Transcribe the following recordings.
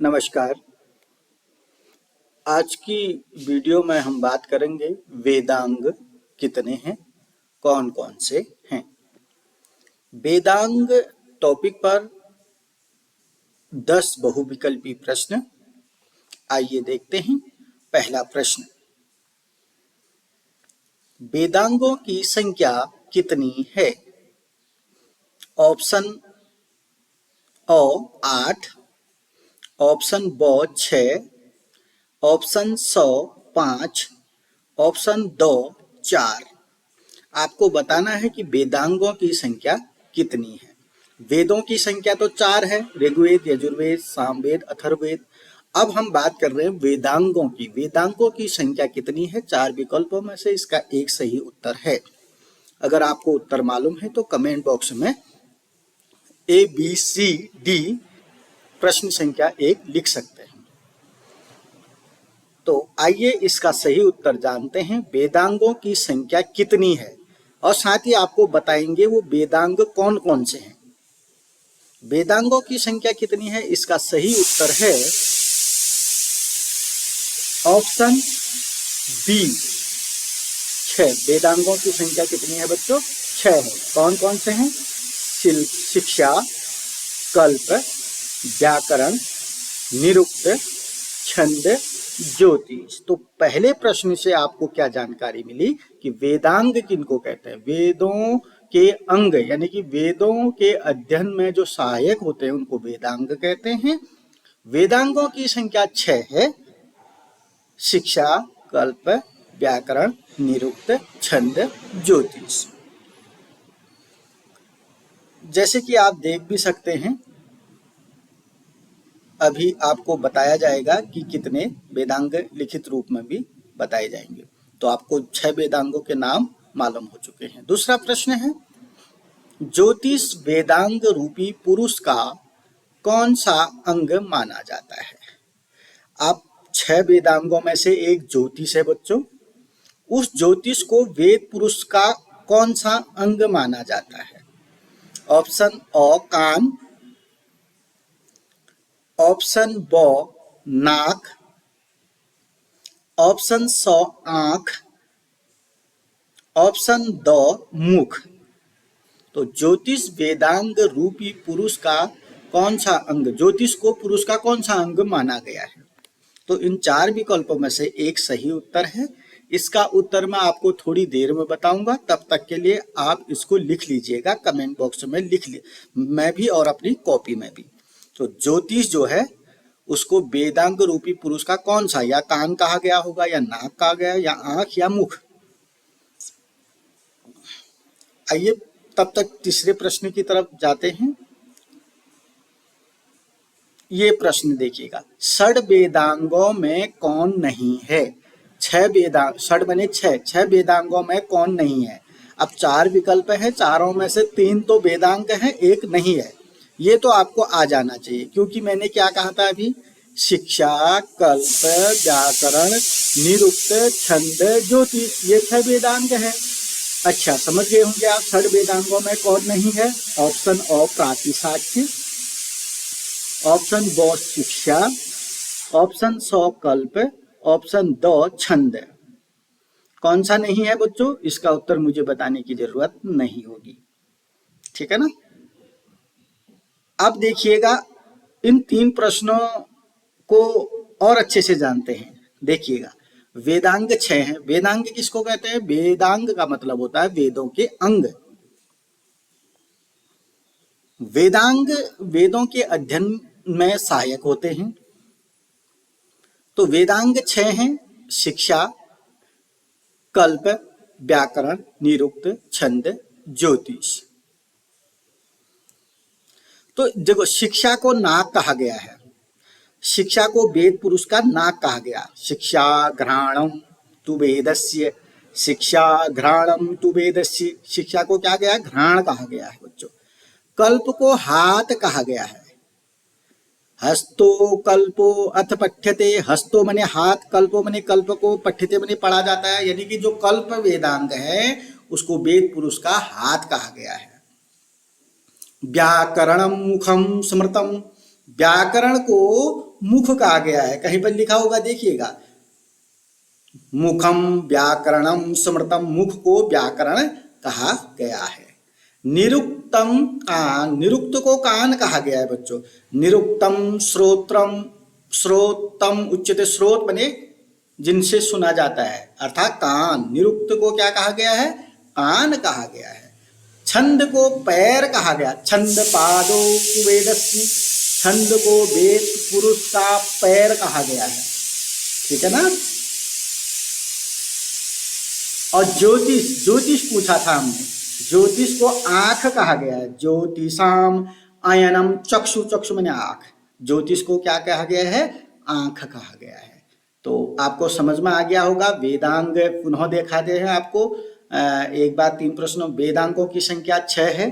नमस्कार। आज की वीडियो में हम बात करेंगे वेदांग कितने हैं, कौन कौन से हैं। वेदांग टॉपिक पर 10 बहुविकल्पी प्रश्न। आइए देखते हैं। पहला प्रश्न, वेदांगों की संख्या कितनी है? ऑप्शन ओ 8, ऑप्शन ब 6, ऑप्शन 5, ऑप्शन 2 4। आपको बताना है कि वेदांगों की संख्या कितनी है। वेदों की संख्या तो 4 है, ऋग्वेद, यजुर्वेद, सामवेद, अथर्ववेद। अब हम बात कर रहे हैं वेदांगों की। वेदांगों की संख्या कितनी है? 4 विकल्पों में से इसका एक सही उत्तर है। अगर आपको उत्तर मालूम है तो कमेंट बॉक्स में ABCD प्रश्न संख्या 1 लिख सकते हैं। तो आइए इसका सही उत्तर जानते हैं। वेदांगों की संख्या कितनी है और साथ ही आपको बताएंगे वो वेदांग कौन कौन से हैं। वेदांगों की संख्या कितनी है, इसका सही उत्तर है ऑप्शन बी 6। वेदांगों की संख्या कितनी है बच्चों? 6 है। कौन कौन से हैं? शिक्षा, कल्प, व्याकरण, निरुक्त, छंद, ज्योतिष। तो पहले प्रश्न से आपको क्या जानकारी मिली कि वेदांग किनको कहते हैं? वेदों के अंग यानी कि वेदों के अध्ययन में जो सहायक होते हैं उनको वेदांग कहते हैं। वेदांगों की संख्या 6 है। शिक्षा, कल्प, व्याकरण, निरुक्त, छंद, ज्योतिष। जैसे कि आप देख भी सकते हैं, अभी आपको बताया जाएगा कि कितने वेदांग लिखित रूप में भी बताए जाएंगे। तो आपको 6 वेदांगों के नाम मालूम हो चुके हैं। दूसरा प्रश्न है, ज्योतिष वेदांग रूपी पुरुष का कौन सा अंग माना जाता है? आप 6 वेदांगों में से एक ज्योतिष है बच्चों। उस ज्योतिष को वेद पुरुष का कौन सा अंग माना जाता है? ऑप्शन ओ कान, ऑप्शन ब नाक, ऑप्शन स आंख, ऑप्शन द मुख। तो ज्योतिष वेदांग रूपी पुरुष का कौन सा अंग, ज्योतिष को पुरुष का कौन सा अंग माना गया है? तो इन 4 विकल्पों में से एक सही उत्तर है। इसका उत्तर मैं आपको थोड़ी देर में बताऊंगा, तब तक के लिए आप इसको लिख लीजिएगा, कमेंट बॉक्स में लिख ली, मैं भी और अपनी कॉपी में भी। तो ज्योतिष जो है उसको वेदांग रूपी पुरुष का कौन सा, या कान कहा गया होगा, या नाक कहा गया, या आंख, या मुख। आइए तब तक तीसरे प्रश्न की तरफ जाते हैं। ये प्रश्न देखिएगा, षड वेदांगों में कौन नहीं है? 6 वेदांग, षड बने 6 वेदांगों में कौन नहीं है? अब 4 विकल्प है, चारों में से 3 तो वेदांग है, एक नहीं है। ये तो आपको आ जाना चाहिए, क्योंकि मैंने क्या कहा था अभी? शिक्षा, कल्प, व्याकरण, निरुक्त, छंद, ज्योतिष, ये 6 वेदांग है। अच्छा, समझ गए होंगे आप षड वेदांगों में कौन नहीं है। ऑप्शन ओ प्रातिशाख्य, ऑप्शन ब शिक्षा, ऑप्शन स कल्प, ऑप्शन द छंद। कौन सा नहीं है बच्चों? इसका उत्तर मुझे बताने की जरूरत नहीं होगी, ठीक है ना। अब देखिएगा, इन 3 प्रश्नों को और अच्छे से जानते हैं। देखिएगा, वेदांग 6 हैं। वेदांग किसको कहते हैं? वेदांग का मतलब होता है वेदों के अंग। वेदांग वेदों के अध्ययन में सहायक होते हैं। तो वेदांग 6 हैं, शिक्षा, कल्प, व्याकरण, निरुक्त, छंद, ज्योतिष। तो देखो, शिक्षा को नाक कहा गया है। शिक्षा को वेद पुरुष का नाक कहा गया। शिक्षा घ्राणम तु वेदस्य, शिक्षा घ्राणम तु वेदस्य। शिक्षा को क्या गया? घ्राण कहा गया है बच्चों। कल्प को हाथ कहा गया है। हस्तो कल्पो अथ पठ्यते। हस्तो मने हाथ, कल्पो मने कल्प को, पठ्यते मने पढ़ा जाता है। यानी कि जो कल्प वेदांग है उसको वेद पुरुष का हाथ कहा गया है। व्याकरणम मुखम स्मृतम। व्याकरण को मुख कहा गया है, कहीं पर लिखा होगा देखिएगा, मुखम व्याकरणम स्मृतम, मुख को व्याकरण कहा गया है। निरुक्तम कान, निरुक्त को कान कहा गया है बच्चों। निरुक्तम श्रोत्रम, श्रोतम उच्यते, स्रोत बने जिनसे सुना जाता है अर्थात कान, निरुक्त को क्या कहा गया है, कान कहा गया है। छंद को पैर कहा गया, छंद पादो कुवेदस्मि, छंद को वेद पुरुष का पैर कहा गया है, ठीक है ना। और ज्योतिष, ज्योतिष पूछा था हमने, ज्योतिष को आंख कहा गया है। ज्योतिषाम अयनम चक्षु, चक्षु मैंने आंख, ज्योतिष को क्या कहा गया है, आंख कहा गया है। तो आपको समझ में आ गया होगा। वेदांग पुनः दिखाते हैं आपको, एक बार 3 प्रश्नों। वेदांगों की संख्या 6 है,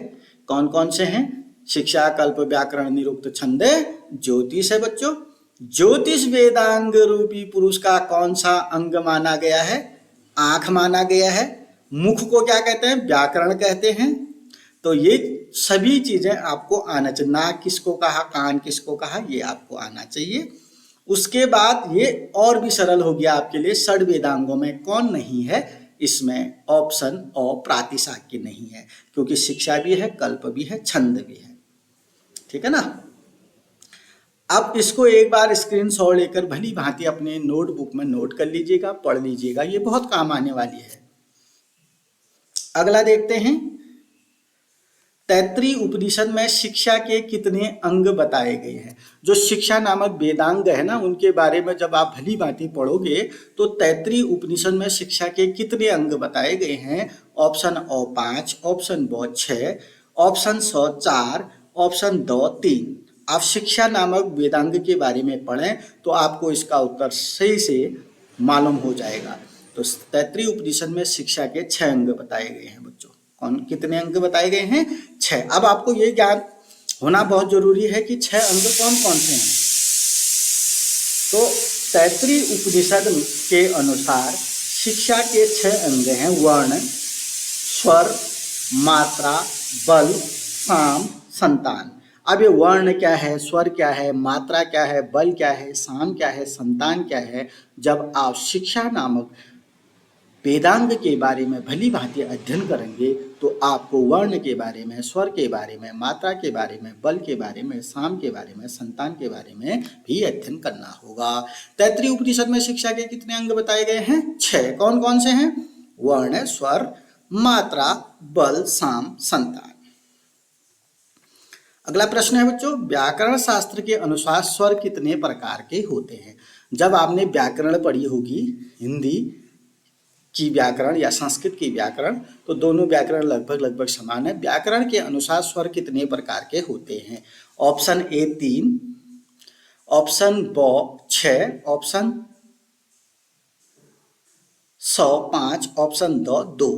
कौन कौन से हैं, शिक्षा, कल्प, व्याकरण, निरुक्त, छंद, ज्योतिष है बच्चों। ज्योतिष वेदांग रूपी पुरुष का कौन सा अंग माना गया है, आंख माना गया है। मुख को क्या कहते हैं, व्याकरण कहते हैं। तो ये सभी चीजें आपको आना चाहिए, नाक किसको कहा, कान किसको कहा, ये आपको आना चाहिए। उसके बाद ये और भी सरल हो गया आपके लिए, षड वेदांगों में कौन नहीं है, इसमें ऑप्शन और प्रातिशाख्य नहीं है, क्योंकि शिक्षा भी है, कल्प भी है, छंद भी है, ठीक है ना। अब इसको एक बार स्क्रीनशॉट लेकर भली भांति अपने नोटबुक में नोट कर लीजिएगा, पढ़ लीजिएगा, ये बहुत काम आने वाली है। अगला देखते हैं, तैत्रीय उपनिषद में शिक्षा के कितने अंग बताए गए हैं। जो शिक्षा नामक वेदांग है ना, उनके बारे में जब आप भली भांति पढ़ोगे तो तैत्रीय उपनिषद में शिक्षा के कितने अंग बताए गए हैं। ऑप्शन ओ 5, ऑप्शन ब 6, ऑप्शन स 4, ऑप्शन द 3। आप शिक्षा नामक वेदांग के बारे में पढ़ें तो आपको इसका उत्तर सही से मालूम हो जाएगा। तो तैत्रीय उपनिषद में शिक्षा के 6 अंग बताए गए हैं बच्चों। कौन कितने अंग बताए गए हैं, 6। अब आपको ये ज्ञान होना बहुत जरूरी है कि 6 अंग कौन कौन से हैं। तो तैत्रीय उपनिषद के अनुसार शिक्षा के 6 अंग हैं, वर्ण, स्वर, मात्रा, बल, साम, संतान। अब ये वर्ण क्या है, स्वर क्या है, मात्रा क्या है, बल क्या है, साम क्या है, संतान क्या है, जब आप शिक्षा नामक वेदांग के बारे में भली भांति अध्ययन करेंगे तो आपको वर्ण के बारे में, स्वर के बारे में, मात्रा के बारे में, बल के बारे में, साम के बारे में, संतान के बारे में भी अध्ययन करना होगा। तैत्रीय उपनिषद में शिक्षा के कितने अंग बताए गए हैं, 6। कौन कौन से हैं, वर्ण, स्वर, मात्रा, बल, साम, संतान। अगला प्रश्न है बच्चों, व्याकरण शास्त्र के अनुसार स्वर कितने प्रकार के होते हैं। जब आपने व्याकरण पढ़ी होगी, हिंदी की व्याकरण या संस्कृत की व्याकरण, तो दोनों व्याकरण लगभग समान है। व्याकरण के अनुसार स्वर कितने प्रकार के होते हैं। ऑप्शन ए 3, ऑप्शन ब 6, ऑप्शन स 5, ऑप्शन द 2।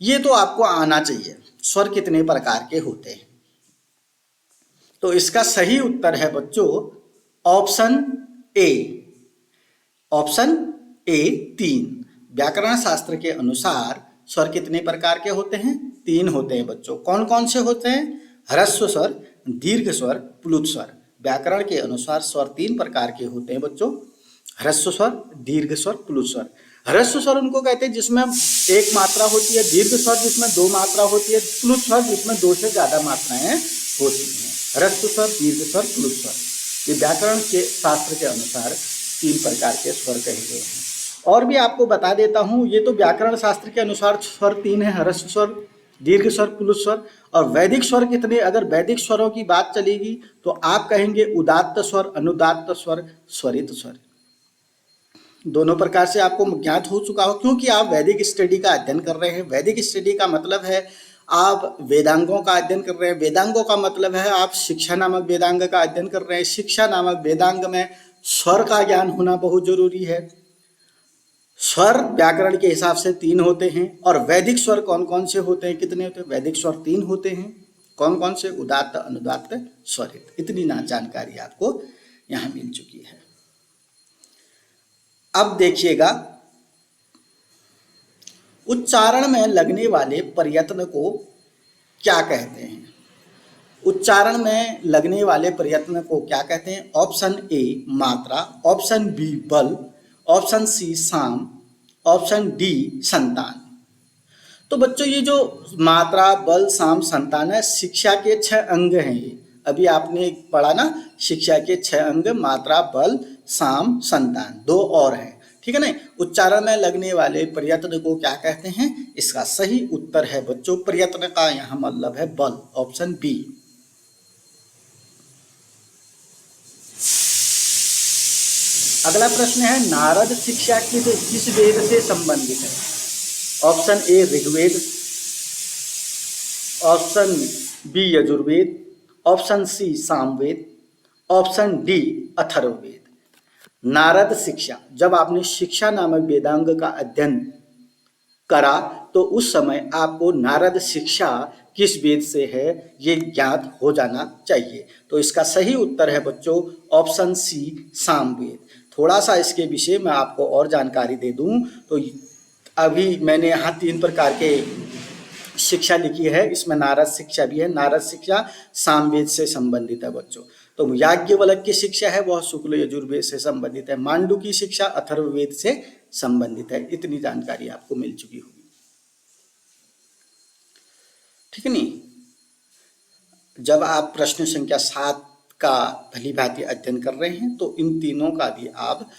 ये तो आपको आना चाहिए, स्वर कितने प्रकार के होते हैं। तो इसका सही उत्तर है बच्चों ऑप्शन ए, ऑप्शन ए 3। व्याकरण शास्त्र के अनुसार स्वर कितने प्रकार के होते हैं, 3 होते हैं बच्चों। कौन कौन से होते हैं, ह्रस्व स्वर, दीर्घ स्वर, प्लुत स्वर। व्याकरण के अनुसार स्वर 3 प्रकार के होते हैं बच्चों, ह्रस्व स्वर, दीर्घ स्वर, प्लुत स्वर। ह्रस्व स्वर उनको कहते हैं जिसमें 1 मात्रा होती है, दीर्घ स्वर जिसमें 2 मात्रा होती है, प्लुत स्वर जिसमें 2 से ज्यादा मात्राएं होती हैं। ह्रस्व स्वर, दीर्घ स्वर, प्लुत स्वर, ये व्याकरण के शास्त्र के अनुसार 3 प्रकार के स्वर कहे गए हैं। और भी आपको बता देता हूँ, ये तो व्याकरण शास्त्र के अनुसार स्वर 3 है, ह्रस्व स्वर, दीर्घ स्वर, प्लुत स्वर। और वैदिक स्वर कितने, अगर वैदिक स्वरों की बात चलेगी तो आप कहेंगे उदात्त स्वर, अनुदात्त स्वर, स्वरित स्वर। दोनों प्रकार से आपको ज्ञात हो चुका हो, क्योंकि आप वैदिक स्टडी का अध्ययन कर रहे हैं। वैदिक स्टडी का मतलब है आप वेदांगों का अध्ययन कर रहे हैं। वेदांगों का मतलब है आप शिक्षा नामक वेदांग का अध्ययन कर रहे हैं। शिक्षा नामक वेदांग में स्वर का ज्ञान होना बहुत जरूरी है। स्वर व्याकरण के हिसाब से 3 होते हैं। और वैदिक स्वर कौन कौन से होते हैं, कितने होते हैं, वैदिक स्वर 3 होते हैं। कौन कौन से, उदात्त, अनुदात्त, स्वरित। इतनी ना जानकारी आपको यहाँ मिल चुकी है। अब देखिएगा, उच्चारण में लगने वाले प्रयत्न को क्या कहते हैं। उच्चारण में लगने वाले प्रयत्न को क्या कहते हैं? ऑप्शन ए मात्रा, ऑप्शन बी बल, ऑप्शन सी साम, ऑप्शन डी संतान। तो बच्चों ये जो मात्रा, बल, साम, संतान है, शिक्षा के 6 अंग हैं। ये अभी आपने पढ़ा ना, शिक्षा के 6 अंग मात्रा, बल, साम, संतान, 2 और हैं, ठीक है ना। उच्चारण में लगने वाले प्रयत्न को क्या कहते हैं? इसका सही उत्तर है बच्चों, प्रयत्न का यहाँ मतलब है बल, ऑप्शन बी। अगला प्रश्न है, नारद शिक्षा किस वेद से संबंधित है? Option A Rigveda, option B Yajurveda, option C Samaveda, option D Atharvaveda. Narada Shiksha, जब आपने शिक्षा नामक वेदांग का अध्ययन करा तो उस समय आपको नारद शिक्षा किस वेद से है ये ज्ञात हो जाना चाहिए। तो इसका सही उत्तर है बच्चों ऑप्शन सी सामवेद। थोड़ा सा इसके विषय में आपको और जानकारी दे दूं तो अभी मैंने यहाँ 3 प्रकार के शिक्षा लिखी है, इसमें नारद शिक्षा भी है। नारद शिक्षा सामवेद से संबंधित है बच्चों। तो याज्ञवल्क्य की शिक्षा है वह शुक्ल यजुर्वेद से संबंधित है। मांडू की शिक्षा अथर्ववेद से संबंधित है। इतनी जानकारी आपको मिल चुकी होगी, ठीक है नहीं। जब आप प्रश्न संख्या 7 का भली भांति अध्ययन कर रहे हैं तो इन तीनों का भी आप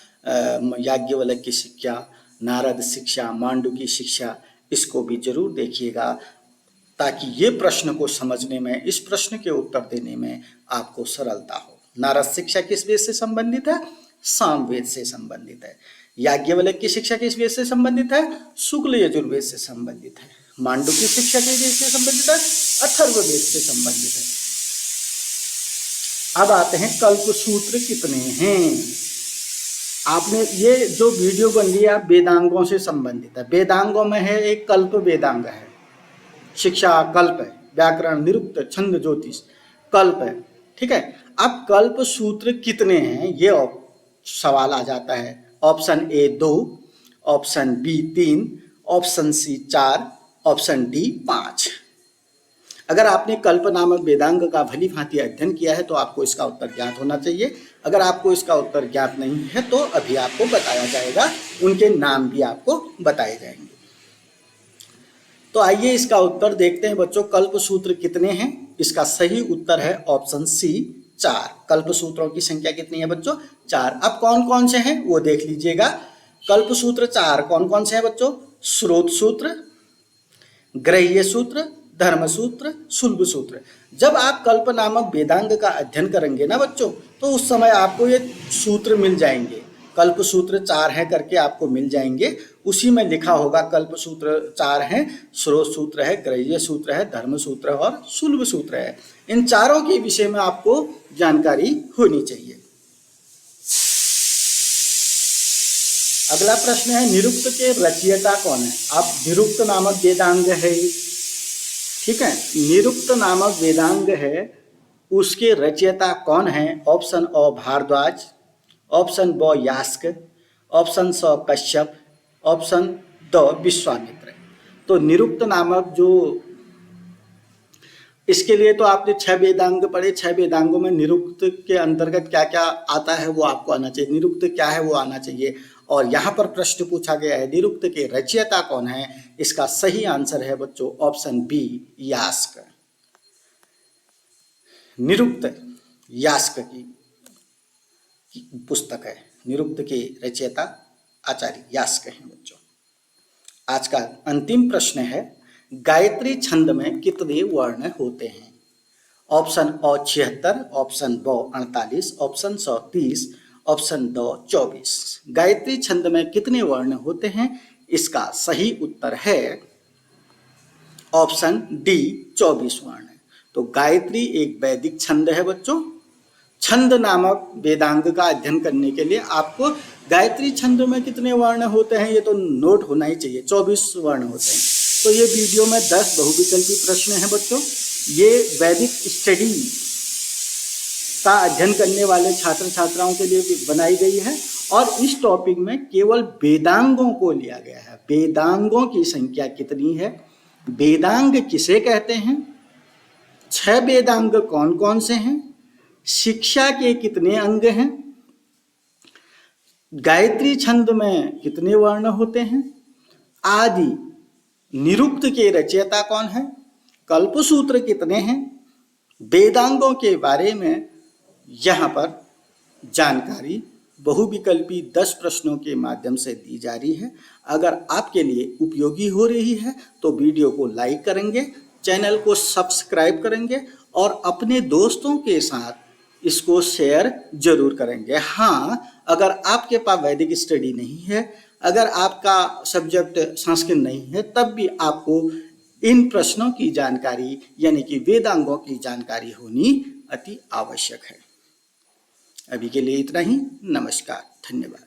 याज्ञवल्क्य की शिक्षा, नारद शिक्षा, मांडू की शिक्षा, इसको भी जरूर देखिएगा ताकि ये प्रश्न को समझने में, इस प्रश्न के उत्तर देने में आपको सरलता हो। नारद शिक्षा किस वेद से संबंधित है? सामवेद से संबंधित है। याज्ञवल्क्य की शिक्षा किस वेद से संबंधित है? शुक्ल यजुर्वेद से संबंधित है। मांडू की शिक्षा किस वेद से संबंधित है? अथर्ववेद से संबंधित है। अब आते हैं कल्प सूत्र कितने हैं। आपने ये जो वीडियो बन रही है वेदांगों से संबंधित है। वेदांगों में है एक कल्प वेदांग है, शिक्षा कल्प है, व्याकरण, निरुक्त, छंद, ज्योतिष कल्प है, ठीक है। अब कल्प सूत्र कितने हैं ये सवाल आ जाता है। Option A 2, option B 3, option C 4, option D 5। अगर आपने कल्प नामक वेदांग का भली भांति अध्ययन किया है तो आपको इसका उत्तर ज्ञात होना चाहिए। अगर आपको इसका उत्तर ज्ञात नहीं है तो अभी आपको बताया जाएगा, उनके नाम भी आपको बताए जाएंगे। तो आइए इसका उत्तर देखते हैं बच्चों। कल्प सूत्र कितने हैं? इसका सही उत्तर है ऑप्शन सी 4। कल्प सूत्रों की संख्या कितनी है बच्चों? 4। अब कौन कौन से हैं वो देख लीजिएगा। कल्प सूत्र 4 कौन कौन से हैं बच्चों? स्रोत सूत्र, ग्रह्य सूत्र, धर्म सूत्र, शुल्ब सूत्र। जब आप कल्प नामक वेदांग का अध्ययन करेंगे ना बच्चों तो उस समय आपको ये सूत्र मिल जाएंगे। कल्प सूत्र 4 हैं करके आपको मिल जाएंगे। उसी में लिखा होगा कल्प सूत्र 4 हैं, स्रोत सूत्र है, ग्रह्य सूत्र है, धर्म सूत्र है और शुल्ब सूत्र है। इन चारों के विषय में आपको जानकारी होनी चाहिए। अगला प्रश्न है निरुक्त के रचयिता कौन है? अब निरुक्त नामक वेदांग है, ठीक है, निरुक्त नामक वेदांग है, उसके रचयिता कौन है? ऑप्शन अ भारद्वाज, ऑप्शन ब यास्क, ऑप्शन स कश्यप, ऑप्शन द विश्वामित्र। तो निरुक्त नामक जो, इसके लिए तो आपने 6 वेदांग पढ़े। 6 वेदांगों में निरुक्त के अंतर्गत क्या क्या आता है वो आपको आना चाहिए। निरुक्त क्या है वो आना चाहिए। और यहाँ पर प्रश्न पूछा गया है निरुक्त के रचयिता कौन है? इसका सही आंसर है बच्चों ऑप्शन बी यास्क। निरुक्त यास्क की पुस्तक है। निरुक्त के रचयिता आचार्य यास्क हैं बच्चों। आज का अंतिम प्रश्न है गायत्री छंद में कितने वर्ण होते हैं? ऑप्शन अ 76, ऑप्शन ब 48, ऑप्शन स 30, ऑप्शन द 24। गायत्री छंद में कितने वर्ण होते हैं? इसका सही उत्तर है ऑप्शन डी 24 वर्ण। तो गायत्री एक वैदिक छंद है बच्चों। छंद नामक वेदांग का अध्ययन करने के लिए आपको गायत्री छंद में कितने वर्ण होते हैं ये तो नोट होना ही चाहिए। 24 वर्ण होते हैं। तो ये वीडियो में 10 बहुविकल्पी प्रश्न हैं बच्चों। ये वैदिक स्टडी का अध्ययन करने वाले छात्र छात्राओं के लिए भी बनाई गई है और इस टॉपिक में केवल वेदांगों को लिया गया है। वेदांगों की संख्या कितनी है, वेदांग किसे कहते हैं, 6 वेदांग कौन कौन से हैं, शिक्षा के कितने अंग हैं, गायत्री छंद में कितने वर्ण होते हैं आदि, निरुक्त के रचयिता कौन है, कल्पसूत्र कितने हैं, वेदांगों के बारे में यहाँ पर जानकारी बहुविकल्पी 10 प्रश्नों के माध्यम से दी जा रही है। अगर आपके लिए उपयोगी हो रही है तो वीडियो को लाइक करेंगे, चैनल को सब्सक्राइब करेंगे और अपने दोस्तों के साथ इसको शेयर जरूर करेंगे। हाँ, अगर आपके पास वैदिक स्टडी नहीं है, अगर आपका सब्जेक्ट संस्कृत नहीं है, तब भी आपको इन प्रश्नों की जानकारी यानी कि वेदांगों की जानकारी होनी अति आवश्यक है। अभी के लिए इतना ही। नमस्कार, धन्यवाद।